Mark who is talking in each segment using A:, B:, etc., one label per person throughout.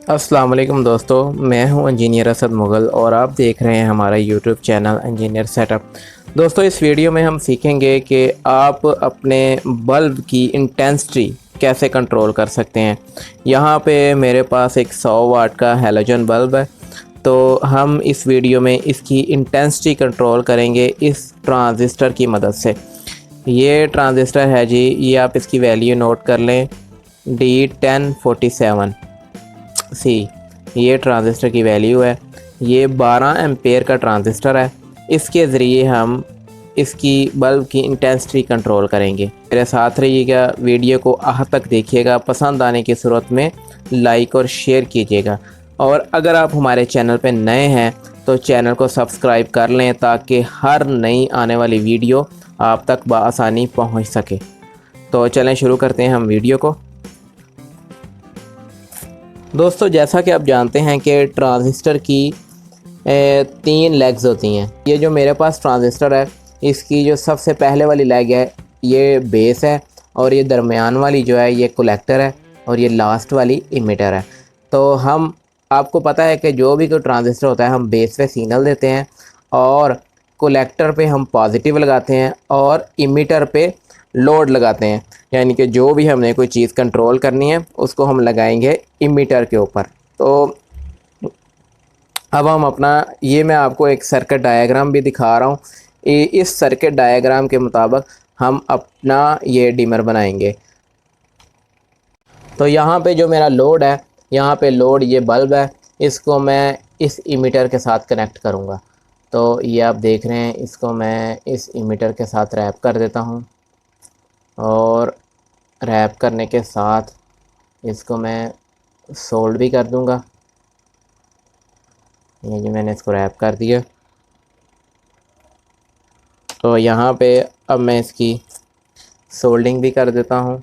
A: अस्सलाम वालेकुम दोस्तों, मैं हूं इंजीनियर असद मुग़ल और आप देख रहे हैं हमारा यूट्यूब चैनल इंजीनियर सेटअप। दोस्तों, इस वीडियो में हम सीखेंगे कि आप अपने बल्ब की इंटेंसिटी कैसे कंट्रोल कर सकते हैं। यहाँ पे मेरे पास एक 100 वाट का हैलोजन बल्ब है, तो हम इस वीडियो में इसकी इंटेंसिटी कंट्रोल करेंगे इस ट्रांजिस्टर की मदद से। ये ट्रांजिस्टर है जी, ये आप इसकी वैल्यू नोट कर लें, D1047 सी। ये ट्रांजिस्टर की वैल्यू है। ये 12 एम्पेयर का ट्रांजिस्टर है। इसके ज़रिए हम इसकी बल्ब की इंटेंसिटी कंट्रोल करेंगे। मेरे साथ रहिएगा, वीडियो को आखिर तक देखिएगा। पसंद आने की सूरत में लाइक और शेयर कीजिएगा, और अगर आप हमारे चैनल पर नए हैं तो चैनल को सब्सक्राइब कर लें ताकि हर नई आने वाली वीडियो आप तक बआसानी पहुंच सके। तो चलें शुरू करते हैं हम वीडियो को। दोस्तों, जैसा कि आप जानते हैं कि ट्रांजिस्टर की 3 लेग्स होती हैं। ये जो मेरे पास ट्रांजिस्टर है, इसकी जो सबसे पहले वाली लेग है ये बेस है, और ये दरमियान वाली जो है ये कलेक्टर है, और ये लास्ट वाली इमिटर है। तो हम आपको पता है कि जो भी कोई ट्रांजिस्टर होता है हम बेस पे सिग्नल देते हैं, और कलेक्टर पे हम पॉजिटिव लगाते हैं, और इमिटर पे लोड लगाते हैं। यानी कि जो भी हमने कोई चीज़ कंट्रोल करनी है उसको हम लगाएंगे इमीटर के ऊपर। तो अब हम अपना, ये मैं आपको एक सर्किट डायग्राम भी दिखा रहा हूँ। इस सर्किट डायग्राम के मुताबिक हम अपना ये डिमर बनाएंगे। तो यहाँ पे जो मेरा लोड है, यहाँ पे लोड ये बल्ब है, इसको मैं इस इमीटर के साथ कनेक्ट करूँगा। तो ये आप देख रहे हैं, इसको मैं इस इमीटर के साथ रैप कर देता हूँ, और रैप करने के साथ इसको मैं सोल्ड भी कर दूंगा। ये जी मैंने इसको रैप कर दिया। तो यहाँ पे अब मैं इसकी सोल्डिंग भी कर देता हूँ।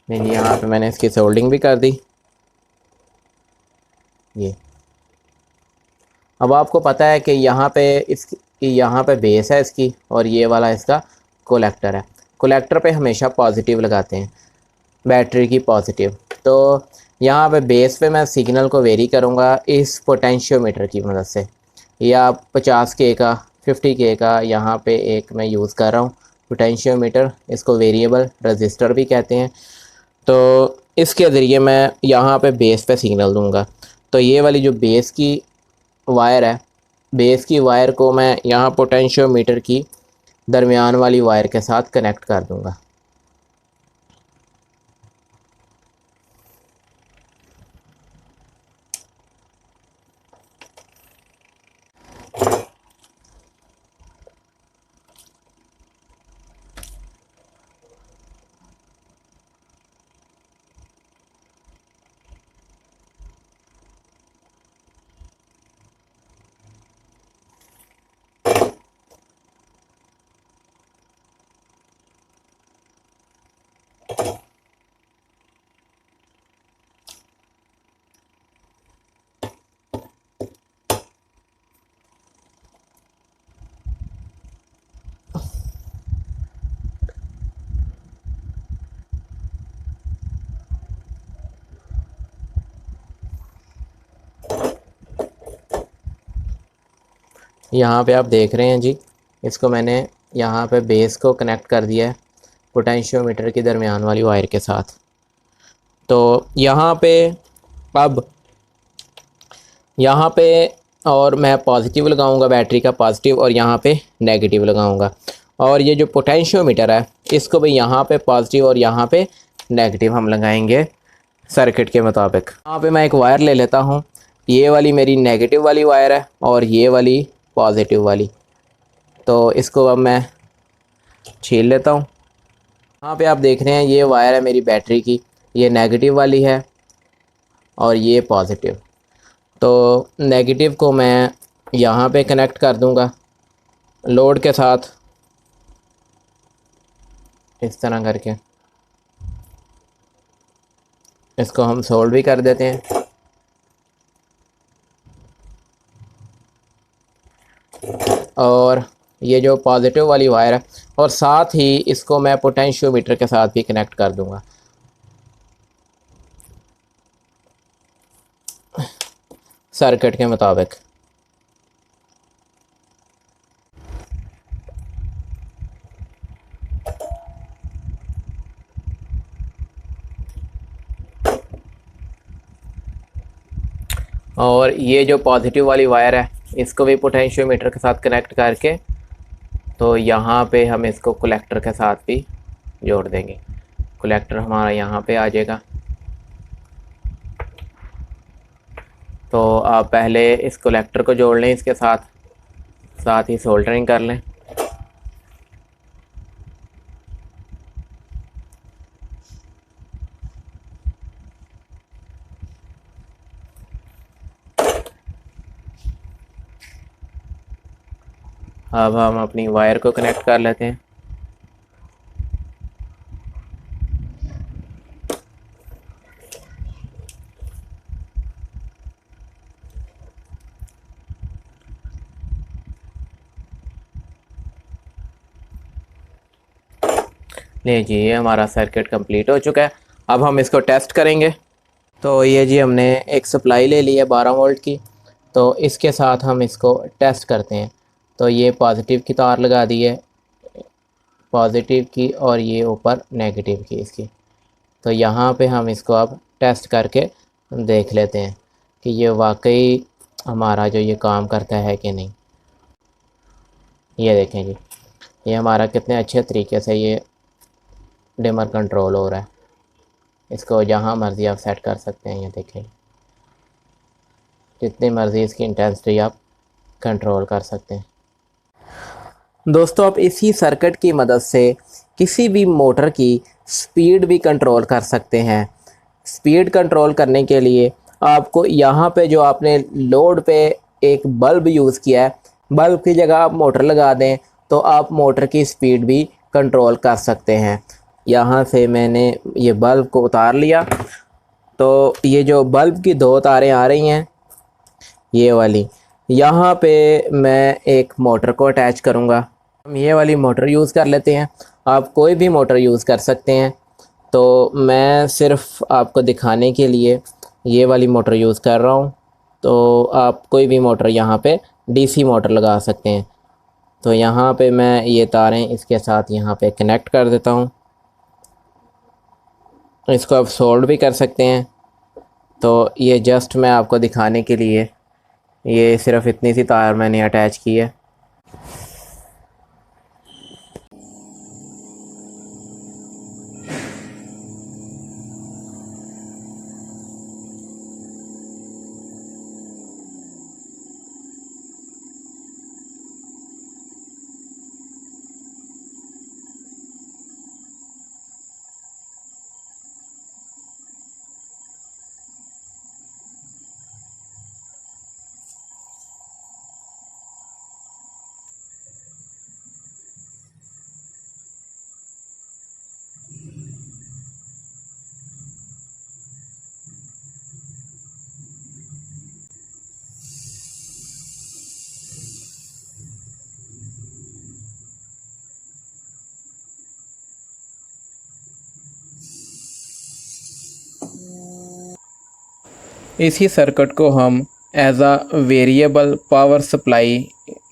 A: नहीं जी, यहाँ पे मैंने इसकी सोल्डिंग भी कर दी। ये अब आपको पता है कि यहाँ पे बेस है इसकी, और ये वाला इसका कलेक्टर है। कलेक्टर पे हमेशा पॉजिटिव लगाते हैं, बैटरी की पॉजिटिव। तो यहाँ पे बेस पे मैं सिग्नल को वेरी करूँगा इस पोटेंशियोमीटर की मदद से। ये आप 50K का 50K का यहाँ पे एक मैं यूज़ कर रहा हूँ पोटेंशियोमीटर। इसको वेरिएबल रजिस्टर भी कहते हैं। तो इसके ज़रिए मैं यहाँ पे बेस पे सिग्नल दूँगा। तो ये वाली जो बेस की वायर है, बेस की वायर को मैं यहाँ पोटेंशियोमीटर की दरमियान वाली वायर के साथ कनेक्ट कर दूँगा। यहाँ पे आप देख रहे हैं जी, इसको मैंने यहाँ पे बेस को कनेक्ट कर दिया है पोटेंशियोमीटर की दरमियान वाली वायर के साथ। तो यहाँ पे अब यहाँ पे और मैं पॉजिटिव लगाऊंगा, बैटरी का पॉजिटिव, और यहाँ पे नेगेटिव लगाऊंगा। और ये जो पोटेंशियोमीटर है इसको भी यहाँ पे पॉजिटिव और यहाँ पे नेगेटिव हम लगाएंगे सर्किट के मुताबिक। यहाँ पे मैं एक वायर ले लेता हूँ। ये वाली मेरी नेगेटिव वाली वायर है, और ये वाली पॉजिटिव वाली। तो इसको अब मैं छील लेता हूँ। यहाँ पे आप देख रहे हैं ये वायर है मेरी बैटरी की, ये नेगेटिव वाली है और ये पॉजिटिव। तो नेगेटिव को मैं यहाँ पे कनेक्ट कर दूँगा लोड के साथ, इस तरह करके। इसको हम सोल्ड भी कर देते हैं। और ये जो पॉजिटिव वाली वायर है, और साथ ही इसको मैं पोटेंशियोमीटर के साथ भी कनेक्ट कर दूंगा सर्किट के मुताबिक। और ये जो पॉजिटिव वाली वायर है इसको भी पोटेंशियोमीटर के साथ कनेक्ट करके तो यहाँ पे हम इसको कलेक्टर के साथ भी जोड़ देंगे। कलेक्टर हमारा यहाँ पे आ जाएगा। तो आप पहले इस कलेक्टर को जोड़ लें, इसके साथ ही सोल्डरिंग कर लें। अब हम अपनी वायर को कनेक्ट कर लेते हैं। ले जी, ये हमारा सर्किट कंप्लीट हो चुका है। अब हम इसको टेस्ट करेंगे। तो ये जी हमने एक सप्लाई ले ली है 12 वोल्ट की, तो इसके साथ हम इसको टेस्ट करते हैं। तो ये पॉजिटिव की तार लगा दी है, पॉजिटिव की, और ये ऊपर नेगेटिव की इसकी। तो यहाँ पे हम इसको अब टेस्ट करके देख लेते हैं कि ये वाकई हमारा जो ये काम करता है कि नहीं। ये देखें जी, ये हमारा कितने अच्छे तरीके से ये डिमर कंट्रोल हो रहा है। इसको जहाँ मर्ज़ी आप सेट कर सकते हैं। ये देखें, जितनी मर्ज़ी इसकी इंटेंसिटी आप कंट्रोल कर सकते हैं। दोस्तों, आप इसी सर्किट की मदद से किसी भी मोटर की स्पीड भी कंट्रोल कर सकते हैं। स्पीड कंट्रोल करने के लिए आपको यहाँ पे जो आपने लोड पे एक बल्ब यूज़ किया है, बल्ब की जगह आप मोटर लगा दें तो आप मोटर की स्पीड भी कंट्रोल कर सकते हैं। यहाँ से मैंने ये बल्ब को उतार लिया, तो ये जो बल्ब की 2 तारें आ रही हैं ये वाली, यहाँ पे मैं एक मोटर को अटैच करूँगा। हम ये वाली मोटर यूज़ कर लेते हैं, आप कोई भी मोटर यूज़ कर सकते हैं। तो मैं सिर्फ आपको दिखाने के लिए ये वाली मोटर यूज़ कर रहा हूँ। तो आप कोई भी मोटर यहाँ पे डीसी मोटर लगा सकते हैं। तो यहाँ पे मैं ये तारें इसके साथ यहाँ पे कनेक्ट कर देता हूँ। इसको आप सोल्ड भी कर सकते हैं। तो ये जस्ट मैं आपको दिखाने के लिए ये सिर्फ इतनी सी तार मैंने अटैच की है। इसी सर्किट को हम एज आ वेरिएबल पावर सप्लाई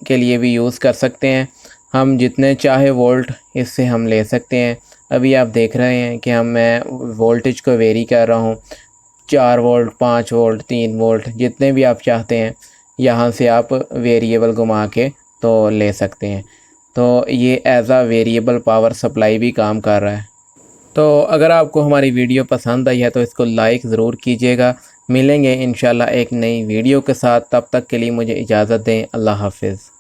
A: के लिए भी यूज़ कर सकते हैं। हम जितने चाहे वोल्ट इससे हम ले सकते हैं। अभी आप देख रहे हैं कि मैं वोल्टेज को वेरी कर रहा हूँ, 4 वोल्ट, 5 वोल्ट, 3 वोल्ट, जितने भी आप चाहते हैं यहाँ से आप वेरिएबल घुमा के तो ले सकते हैं। तो ये एज आ वेरिएबल पावर सप्लाई भी काम कर रहा है। तो अगर आपको हमारी वीडियो पसंद आई है तो इसको लाइक ज़रूर कीजिएगा। मिलेंगे इंशाल्लाह एक नई वीडियो के साथ, तब तक के लिए मुझे इजाज़त दें। अल्लाह हाफ़िज़।